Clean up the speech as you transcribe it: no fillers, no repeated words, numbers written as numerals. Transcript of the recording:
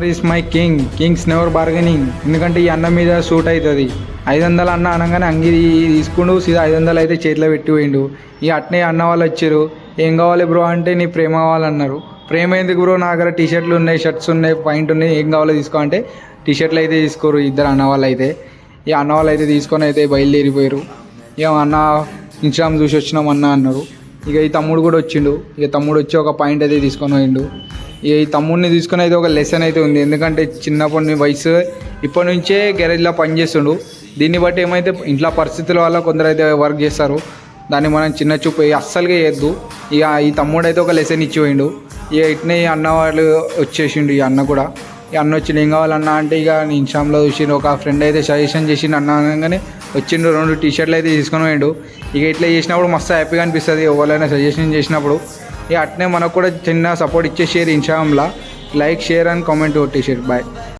Is my Kings never bargaining. ఎందుకంటే ఈ అన్న మీద సూట్ అవుతుంది. 500 అన్న అనగానే అంగి తీసుకుండు సీదా 500 అయితే చేతిలో పెట్టి పోయిండు. ఇక అట్నే అన్న వాళ్ళు వచ్చారు, ఏం కావాలి బ్రో అంటే నీ ప్రేమ కావాలన్నారు. ప్రేమ ఎందుకు బ్రో, నా దగ్గర టీషర్ట్లు ఉన్నాయి, షర్ట్స్ ఉన్నాయి, పాయింట్ ఉన్నాయి, ఏం కావాలో తీసుకో అంటే టీషర్ట్లు అయితే తీసుకోరు ఇద్దరు అన్న వాళ్ళు అయితే. ఇక అన్న వాళ్ళు అయితే తీసుకొని అయితే బయలుదేరిపోయారు. ఇక అన్న ఇన్స్టాగ్రామ్ చూసి వచ్చినాం అన్న అన్నారు. ఇక ఈ తమ్ముడు కూడా వచ్చిండు. ఇక తమ్ముడు వచ్చి ఒక పాయింట్ అయితే తీసుకొని పోయిండు. ఇక ఈ తమ్ముడిని తీసుకొని అయితే ఒక లెసన్ అయితే ఉంది. ఎందుకంటే చిన్నప్పటి వయసు ఇప్పటి నుంచే గ్యారేజ్లో పనిచేస్తుండు. దీన్ని బట్టి ఏమైతే ఇంట్లో పరిస్థితుల వల్ల కొందరు అయితే వర్క్ చేస్తారు, దాన్ని మనం చిన్న చూపు అస్సలుగా చేయొద్దు. ఇక ఈ తమ్ముడు అయితే ఒక లెసన్ ఇచ్చి పోయిండు. ఇక ఇట్నే అన్న వాళ్ళు వచ్చేసిండు. ఈ అన్న కూడా ఈ అన్న వచ్చి ఏం కావాలన్నా అంటే ఇక నేను ఇన్స్టాగ్రామ్లో చూసిండు, ఒక ఫ్రెండ్ అయితే సజెషన్ చేసిండు అన్న అనగానే వచ్చిండు. 2 టీషర్ట్లు అయితే తీసుకొని పోయిండు. ఇక ఇట్లా చేసినప్పుడు మస్తు హ్యాపీగా అనిపిస్తుంది ఎవరైనా సజెషన్ చేసినప్పుడు. ఇక అట్నే మనకు కూడా చిన్న సపోర్ట్ ఇచ్చేసేది ఇన్స్టాగ్రామ్లో. లైక్, షేర్ అండ్ కామెంట్ కొట్టేసారు. బాయ్.